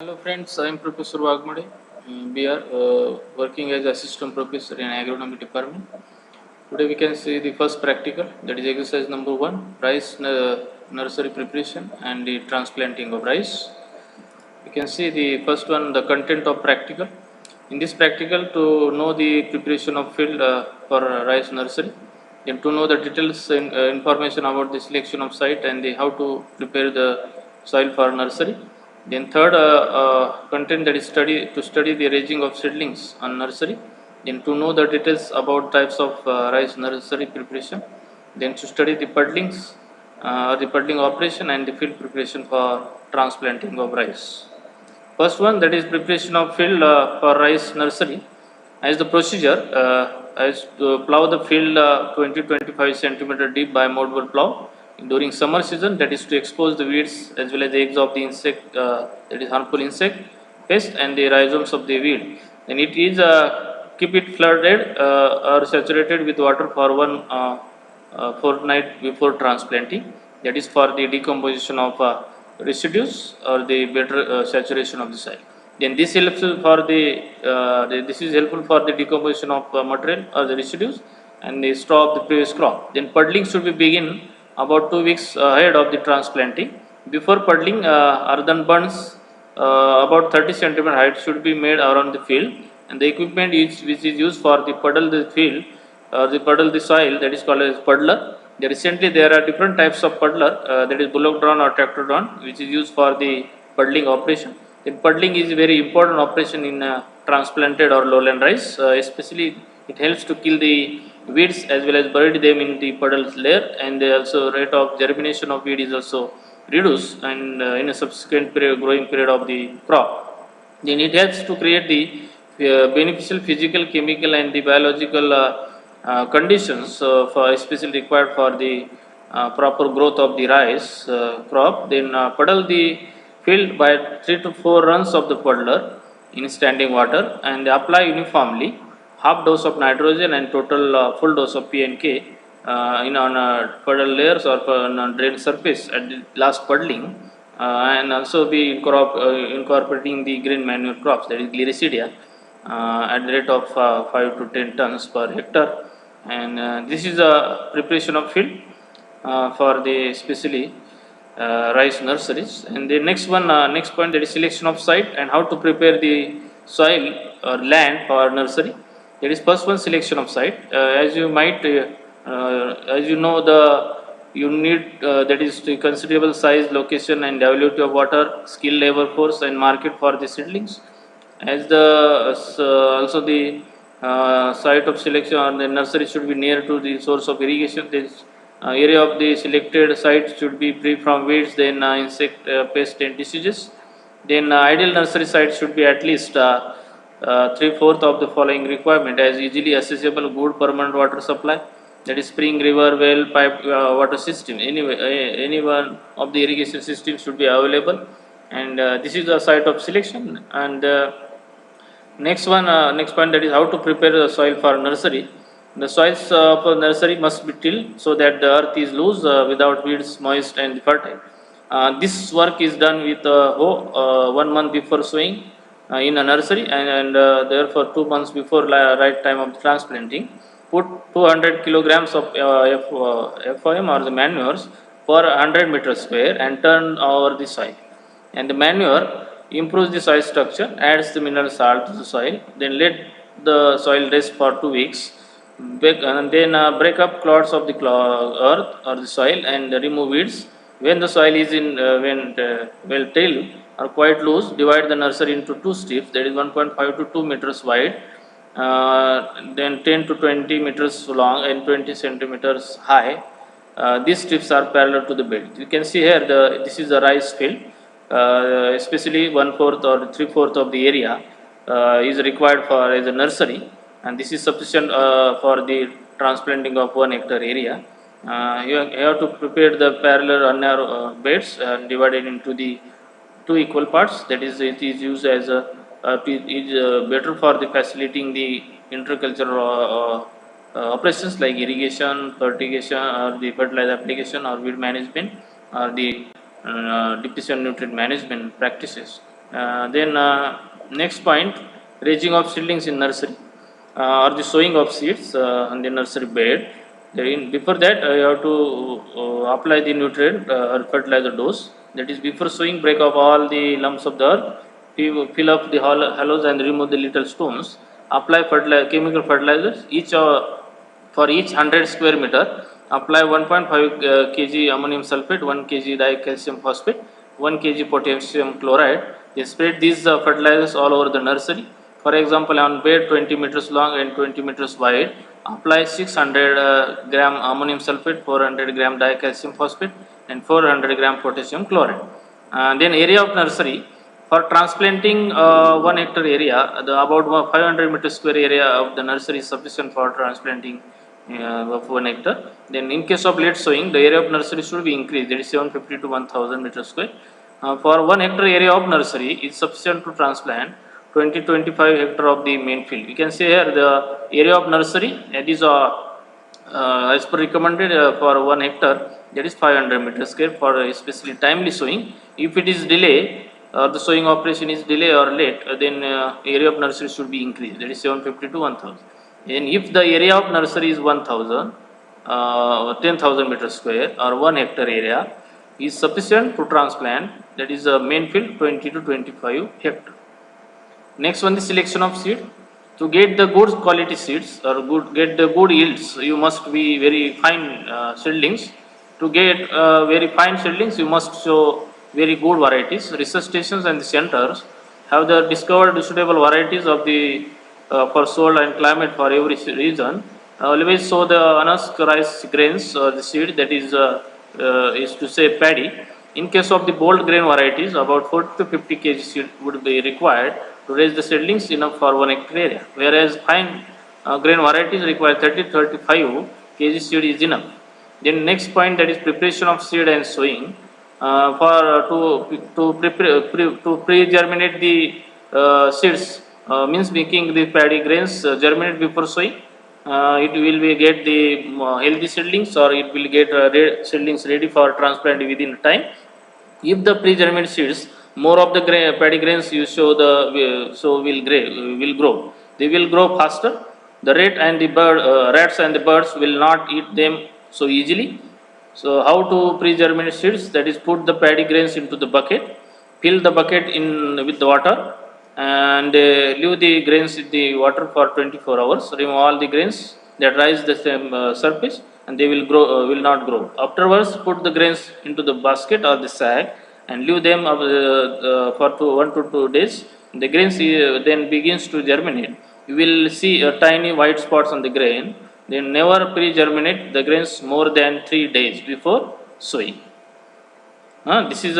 Hello friends, I am Professor Wagmade. We are working as assistant professor in agronomy department. Today we can see the first practical, that is exercise number 1, rice nursery preparation and the transplanting of rice. You can see the first one, the content of practical. In this practical, to know the preparation of field for rice nursery, then to know the details and information about the selection of site and the how to prepare the soil for nursery. Then third content, that is study the raising of seedlings on nursery. Then to know the details about types of rice nursery preparation. Then to study the the puddling operation and the field preparation for transplanting of rice. First one, that is preparation of field for rice nursery. As the procedure, as to plow the field 20-25 centimeter deep by mobile plow during summer season, that is to expose the weeds as well as the eggs of the insect, that is harmful insect pest and the rhizomes of the weed. Then it is keep it flooded or saturated with water for one fortnight before transplanting. That is for the decomposition of residues or the better saturation of the soil. Then this helpful for this is helpful for the decomposition of material or the residues and the straw of the previous crop. Then puddling should be begin about 2 weeks ahead of the transplanting. Before puddling, earthen bunds about 30 centimeter height should be made around the field, and the equipment which is used for the puddle the field the puddle the soil, that is called as puddler. Recently there are different types of puddler, that is bullock drawn or tractor drawn, which is used for the puddling operation. Then puddling is a very important operation in transplanted or lowland rice, especially it helps to kill the weeds as well as bury them in the puddle layer, and also rate of germination of weed is also reduced and in a subsequent growing period of the crop. Then it helps to create the beneficial physical, chemical and the biological conditions for especially required for the proper growth of the rice crop. Then puddle the field by 3 to 4 runs of the puddler in standing water and apply uniformly half dose of nitrogen and total full dose of P and K in on puddle layers or on a drain surface at the last puddling, and also be incorporating the green manure crops, that is Gliricidia, at the rate of 5 to 10 tons per hectare. And this is a preparation of field for the especially rice nurseries. And the next point, that is selection of site and how to prepare the soil or land for nursery. That is first one, selection of site. As you know, you need that is the considerable size, location and availability of water, skilled labor force and market for the seedlings. As also the site of selection or the nursery should be near to the source of irrigation. This area of the selected site should be free from weeds, then insect pest and diseases. Then ideal nursery site should be at least 3/4 of the following requirement: as easily accessible, good permanent water supply, that is spring, river, well, pipe water system. Anyway, any one of the irrigation system should be available, and this is the site of selection. And next point, that is how to prepare the soil for nursery. The soils for nursery must be tilled so that the earth is loose, without weeds, moist and fertile. This work is done with hoe 1 month before sowing in a nursery, and therefore 2 months before right time of transplanting. Put 200 kilograms of FOM or the manures per 100 meters square and turn over the soil. And the manure improves the soil structure, adds the mineral salt to the soil, then let the soil rest for 2 weeks, and then break up clods of the earth or the soil and remove weeds. When the soil is in well tilled or quite loose, divide the nursery into two strips, that is 1.5 to 2 meters wide, then 10 to 20 meters long and 20 centimeters high. These strips are parallel to the bed. You can see here this is a rice field, especially 1/4 or 3/4 of the area is required for as a nursery, and this is sufficient for the transplanting of 1 hectare area. You have to prepare the parallel or narrow beds divided into the two equal parts. That is, it is used as a better for the facilitating the intercultural operations like irrigation, fertigation, or the fertilizer application, or weed management, or the deficient nutrient management practices. Then next point, raising of seedlings in nursery or the sowing of seeds on the nursery bed. Before that, you have to apply the nutrient or fertilizer dose. That is, before sowing, break up all the lumps of the earth, fill up the hollows and remove the little stones. Apply chemical fertilizers for each 100 square meter. Apply 1.5 kg ammonium sulfate, 1 kg dicalcium phosphate, 1 kg potassium chloride. They spread these fertilizers all over the nursery. For example, on bed 20 meters long and 20 meters wide, apply 600 gram ammonium sulfate, 400 gram dicalcium phosphate, and 400 gram potassium chloride. Then area of nursery for transplanting 1 hectare area, about 500 meters square area of the nursery is sufficient for transplanting of 1 hectare. Then in case of late sowing, the area of nursery should be increased, that is 750 to 1000 meters square. For 1 hectare area of nursery is sufficient to transplant 20-25 hectare of the main field. You can say here the area of nursery, that is as per recommended for 1 hectare, that is 500 meters square for especially timely sowing. If it is delay or the sowing operation is delay or late, then area of nursery should be increased, that is 750 to 1000. And if the area of nursery is 10,000 meters square or 1 hectare area is sufficient to transplant, that is the main field 20 to 25 hectare. Next one, the selection of seed. To get the good quality seeds or get the good yields, you must be very fine seedlings. To get very fine seedlings, you must show very good varieties. Research stations and the centers have the discovered suitable varieties of the for soil and climate for every region. Always sow the unasked rice grains or the seed, that is to say paddy. In case of the bold grain varieties, about 40 to 50 kg seed would be required to raise the seedlings enough for 1 hectare area, whereas fine grain varieties require 30-35 kg seed is enough. Then next point, that is preparation of seed and sowing. To pre-germinate the seeds means making the paddy grains germinate before sowing. It will be get the healthy seedlings, or it will get seedlings ready for transplant within time. If the pre-germinated seeds, more of the paddy grains you show will grow. They will grow faster. The rats and the birds will not eat them so easily. So how to pre-germinate seeds? That is, put the paddy grains into the bucket, fill the bucket in with the water, and leave the grains in the water for 24 hours. Remove all the grains that rise the same surface, and they will will not grow. Afterwards, put the grains into the basket or the sack and leave them for 1 to 2 days. The grains then begins to germinate. You will see tiny white spots on the grain. Then never pre-germinate the grains more than 3 days before sowing. This is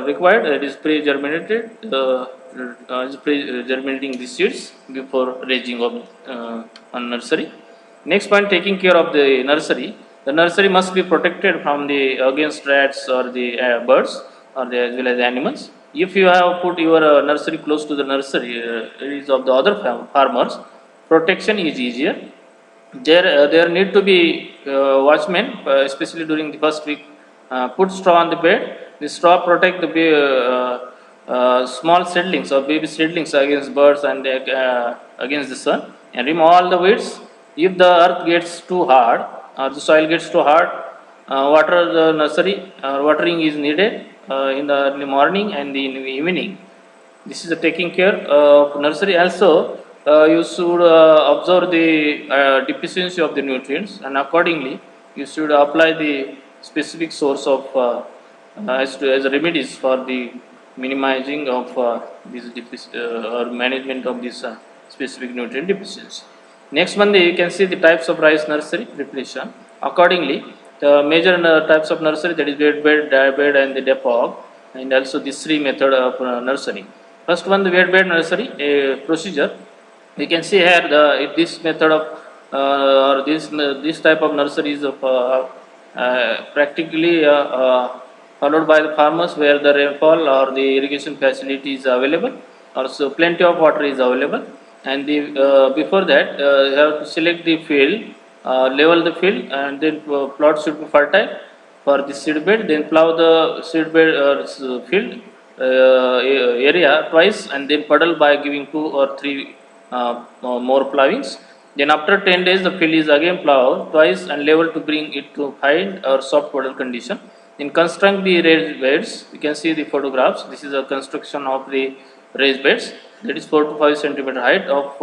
required. It is pre-germinated. Pre-germinating the seeds before raising of on nursery. Next point, taking care of the nursery. The nursery must be protected from the against rats or the birds or as well as animals. If you have put your nursery close to the nursery areas of the other farmers, protection is easier. There need to be watchmen, especially during the first week. Put straw on the bed. The straw protect the small seedlings or baby seedlings against birds and against the sun, and remove all the weeds. If the earth gets too hard or the soil gets too hard, water the nursery. Watering is needed in the early morning and in the evening. This is the taking care of nursery. Also, you should observe the deficiency of the nutrients, and accordingly you should apply the specific source of as remedies for the minimizing of this or management of this specific nutrient deficiency. Next one, you can see the types of rice nursery preparation. Accordingly, the major types of nursery, that is wet bed, dry bed, and the depot, and also this three method of nursery. First one, the wet bed nursery procedure. We can see here this method of or this type of nursery is practically followed by the farmers, where the rainfall or the irrigation facility is available, also plenty of water is available, and before that you have to select the field, level the field, and then plot should be fertile for the seed bed. Then plow the seed bed field area twice and then puddle by giving 2 or 3 more plowings. Then after 10 days the field is again plowed twice and leveled to bring it to fine or soft puddle condition. Then construct the raised beds. You can see the photographs. This is a construction of the raised beds, that is 4 to 5 centimeter height of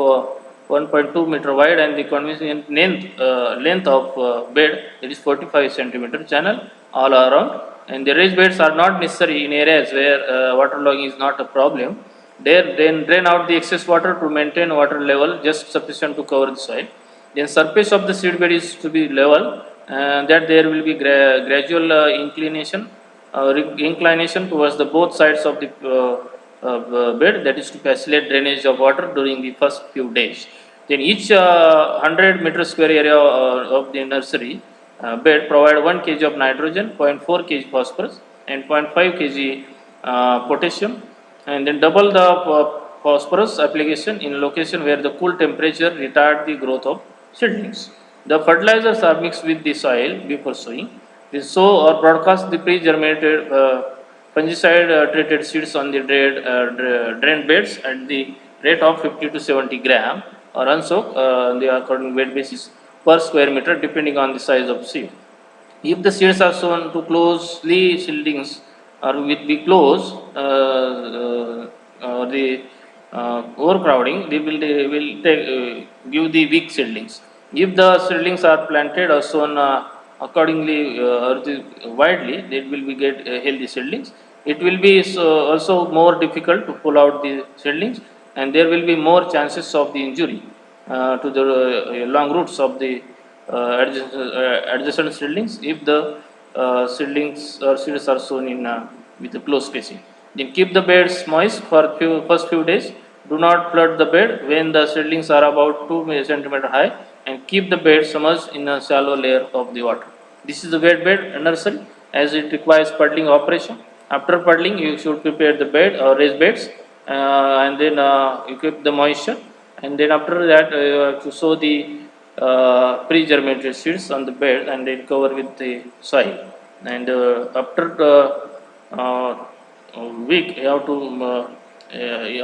1.2 meter wide, and the convenient length of bed, that is 45 centimeter channel all around. And the raised beds are not necessary in areas where waterlogging is not a problem. There, then drain out the excess water to maintain water level just sufficient to cover the soil. Then surface of the seed bed is to be level, that there will be gradual inclination towards the both sides of the bed, that is to facilitate drainage of water during the first few days. Then each 100 meter square area of the nursery bed provide 1 kg of nitrogen, 0.4 kg phosphorus and 0.5 kg potassium, and then double the phosphorus application in location where the cool temperature retard the growth of seedlings. The fertilizers are mixed with the soil before sowing. They sow or broadcast the pre-germinated fungicide treated seeds on the drained beds at the rate of 50 to 70 gram or unsoaked the according weight basis per square meter depending on the size of seed. If the seeds are sown to closely seedlings or with the close the overcrowding, they will give the weak seedlings. If the seedlings are planted or sown accordingly or widely, they will be get healthy seedlings. It will be also more difficult to pull out the seedlings, and there will be more chances of the injury to the long roots of the adjacent seedlings if the seedlings or seeds are sown in with a close spacing. Then keep the beds moist for first few days. Do not flood the bed when the seedlings are about 2 centimeter high, and keep the bed submerged in a shallow layer of the water. This is a wet bed nursery as it requires puddling operation. After puddling, you should prepare the bed or raised beds and then you keep the moisture, and then after that you have to sow the pre-germinated seeds on the bed and then cover with the soil. And after week you have to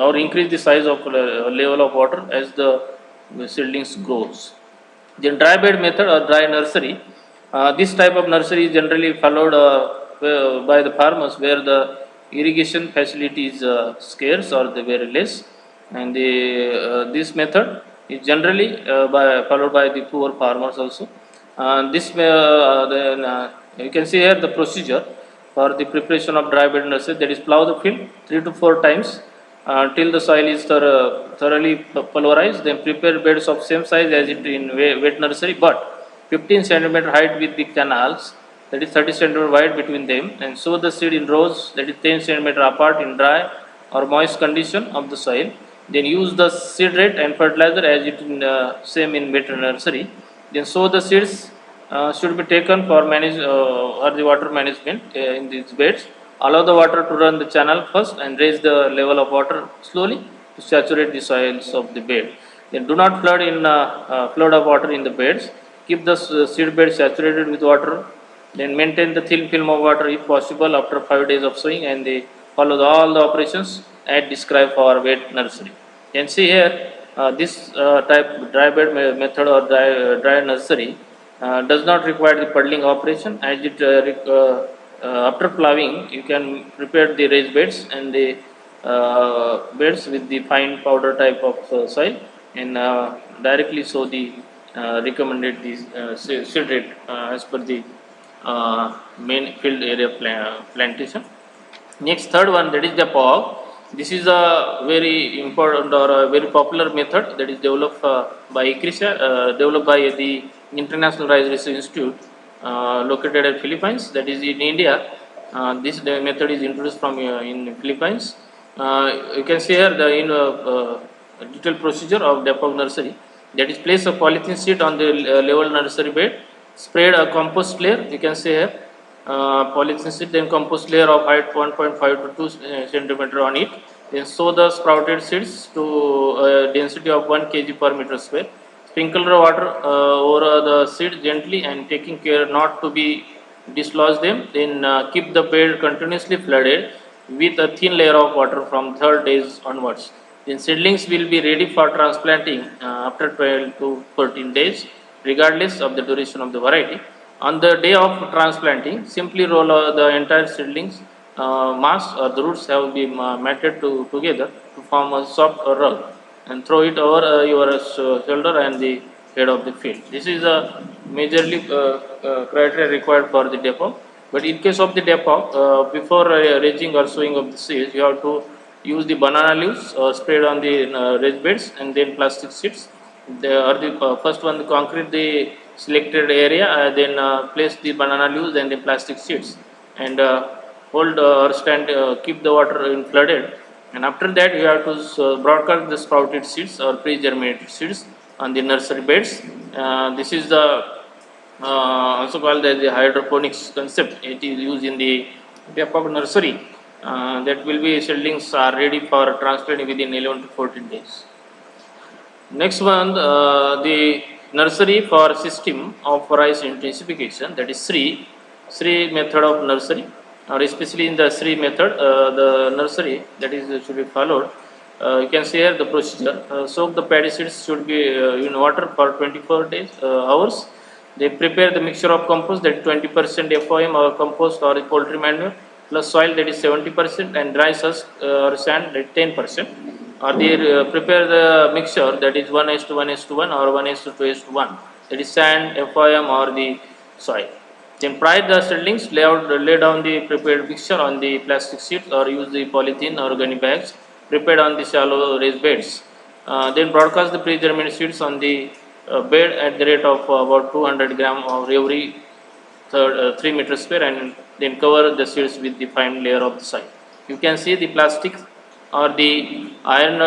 or increase the size of level of water as the seedlings grows. Then dry bed method or dry nursery. This type of nursery is generally followed by the farmers where the irrigation facility is scarce or the very less, and this method is generally followed by the poor farmers also. Then you can see here the procedure for the preparation of dry bed nursery, that is plow the field 3 to 4 times till the soil is thoroughly pulverized. Then prepare beds of same size as it in wet nursery, but 15 centimeter height with the canals, that is 30 centimeter wide between them, and sow the seed in rows, that is 10 centimeter apart in dry or moist condition of the soil. Then use the seed rate and fertilizer as it in same in wet nursery. Then sow the seeds should be taken for or the water management in these beds. Allow the water to run the channel first and raise the level of water slowly to saturate the soils of the bed. Then do not flood of water in the beds. Keep the seed bed saturated with water. Then maintain the thin film of water if possible after 5 days of sowing, and they follow all the operations as described for wet nursery. You can see here this type dry bed method or dry nursery does not require the puddling operation, as it after plowing you can prepare the raised beds and the beds with the fine powder type of soil, and directly sow the recommended seed rate as per the main field area plantation. Next, third one, that is the POG. This is a very important or a very popular method that is developed by ICRISA, developed by the International Rice Research Institute located at Philippines, that is in India. This method is introduced from in Philippines. You can see here the detailed procedure of depot nursery, that is place a polythene sheet on the level nursery bed, spread a compost layer, you can see here polythene sheet, then compost layer of height 1.5 to 2 centimeter on it. Then sow the sprouted seeds to density of 1 kg per meter square. Sprinkle the water over the seed gently and taking care not to be dislodge them. Then keep the bed continuously flooded with a thin layer of water from third days onwards. Then seedlings will be ready for transplanting after 12 to 14 days, regardless of the duration of the variety. On the day of transplanting, simply roll the entire seedlings mass or the roots have been matted together to form a soft rug, and throw it over your shoulder and the head of the field. This is a majorly criteria required for the depot. But in case of the depot, before raising or sowing of the seeds, you have to use the banana leaves spread on the raised beds, and then plastic sheets. First one, the concrete the selected area, then place the banana leaves and the plastic sheets, and hold or stand, keep the water in flooded. And after that, you have to broadcast the sprouted seeds or pre-germinated seeds on the nursery beds. This is the also called as the hydroponics concept. It is used in the depot nursery. That will be seedlings are ready for transplant within 11 to 14 days. Next one, the nursery for system of rice intensification, that is SRI method of nursery, or especially in the SRI method, the nursery that is should be followed. You can see here the procedure. Soak the paddy seeds should be in water for 24 hours. They prepare the mixture of compost, that is 20% FOM or compost or poultry manure, plus soil, that is 70%, and dry husk or sand, that is 10%. Or they prepare the mixture, that is 1:1:1 or 1:2:1, that is sand, FOM or the soil. Then pry the seedlings, lay down the prepared mixture on the plastic sheets or use the polythene or gunny bags prepared on the shallow raised beds. Then broadcast the pre-germinated seeds on the bed at the rate of about 200 gram of every 3 meters square, and then cover the seeds with the fine layer of the soil. You can see the plastic or the iron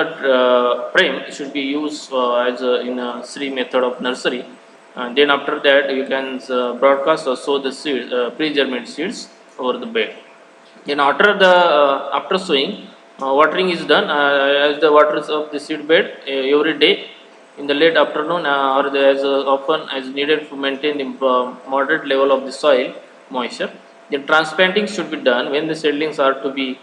frame should be used as in a SRI method of nursery. And then after that, you can broadcast or sow the seeds, pre-germinated seeds over the bed. Then after sowing, watering is done as the waters of the seed bed every day in the late afternoon, or as often as needed to maintain the moderate level of the soil moisture. Then transplanting should be done when the seedlings are to be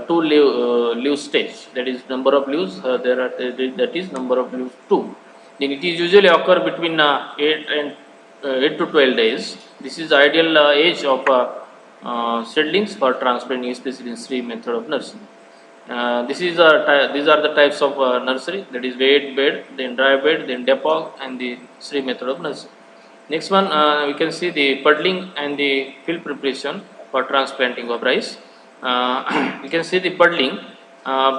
two leaf stage, that is number of leaves that is number of leaves 2. Then it is usually occur between 8 to 12 days. This is the ideal age of seedlings for transplanting, especially in SRI method of nursing. These are the types of nursery, that is wet bed, then dry bed, then depot, and the SRI method of nursery. Next one, we can see the puddling and the field preparation for transplanting of rice. You can see the puddling.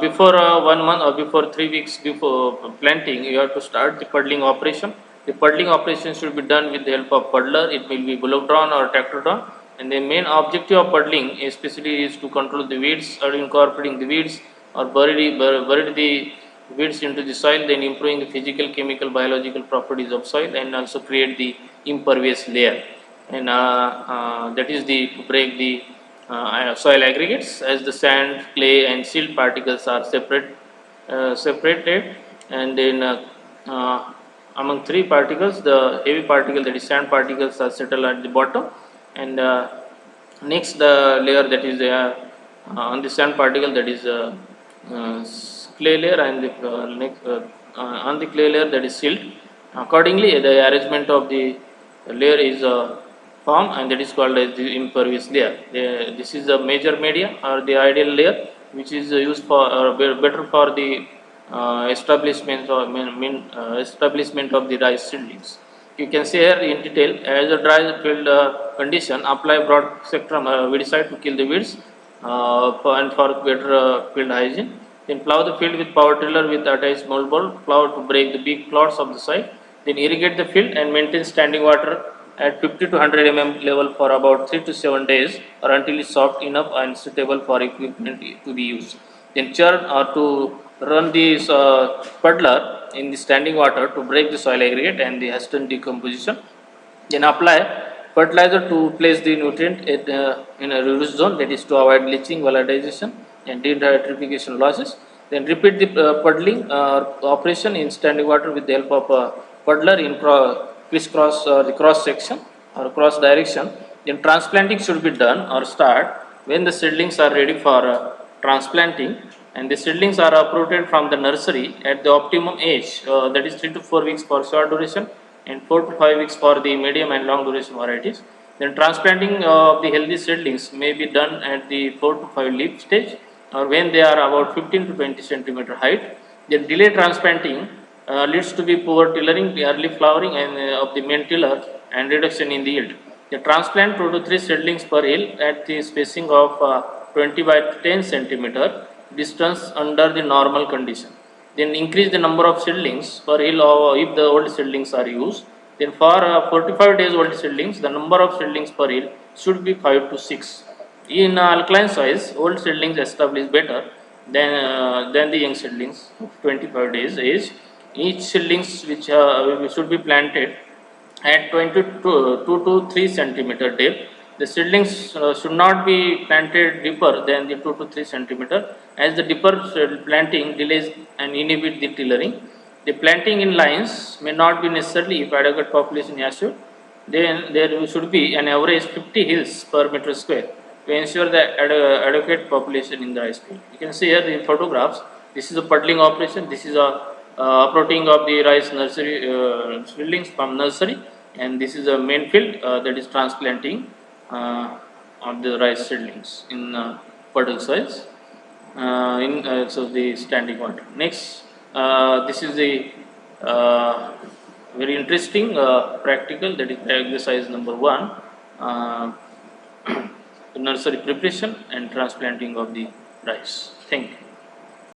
Before 1 month or before 3 weeks before planting, you have to start the puddling operation. The puddling operation should be done with the help of puddler. It will be bullock drawn or tractor drawn. And the main objective of puddling especially is to control the weeds or incorporating the weeds or buried the weeds into the soil, then improving the physical, chemical, biological properties of soil, and also create the impervious layer. And that is to break the soil aggregates, as the sand, clay, and silt particles are separated, and then among three particles, the heavy particle, that is sand particles, are settled at the bottom, and next the layer that is on the sand particle, that is clay layer, and the next on the clay layer, that is silt. Accordingly, the arrangement of the layer is formed, and that is called as the impervious layer. This is the major media or the ideal layer, which is used for better for the establishment of the rice seedlings. You can see here in detail, as a dry field condition, apply broad spectrum weedicide to kill the weeds and for better field hygiene. Then plow the field with power tiller with attached moldboard plow to break the big clods of the soil. Then irrigate the field and maintain standing water at 50 to 100 mm level for about 3 to 7 days, or until it's soft enough and suitable for equipment to be used. Then churn or to run this puddler in the standing water to break the soil aggregate and the hasten decomposition. Then apply fertilizer to place the nutrient in a reduced zone, that is to avoid leaching, volatilization, and denitrification losses. Then repeat the puddling operation in standing water with the help of a puddler in crisscross the cross section or cross direction. Then transplanting should be done or start when the seedlings are ready for transplanting, and the seedlings are uprooted from the nursery at the optimum age, that is 3 to 4 weeks for short duration and 4 to 5 weeks for the medium and long duration varieties. Then transplanting of the healthy seedlings may be done at the 4 to 5 leaf stage, or when they are about 15 to 20 centimeter height. Then delay transplanting leads to be poor tillering, early flowering and of the main tiller, and reduction in the yield. The transplant 2 to 3 seedlings per hill at the spacing of 20 by 10 centimeter distance under the normal condition. Then increase the number of seedlings per hill if the old seedlings are used. Then for 45 days old seedlings, the number of seedlings per hill should be 5 to 6. In alkaline soils, old seedlings establish better than the young seedlings of 25 days age. Each seedlings which should be planted at 2 to 3 centimeter depth. The seedlings should not be planted deeper than the 2 to 3 centimeter, as the deeper planting delays and inhibit the tillering. The planting in lines may not be necessarily if adequate population is assured. Then there should be an average 50 hills per meter square to ensure the adequate population in the rice field. You can see here the photographs. This is a puddling operation. This is a uprooting of the rice nursery seedlings from nursery, and this is a main field that is transplanting of the rice seedlings in puddle soils so the standing water. Next, this is the very interesting practical, that is exercise number 1, nursery preparation and transplanting of the rice. Thank you.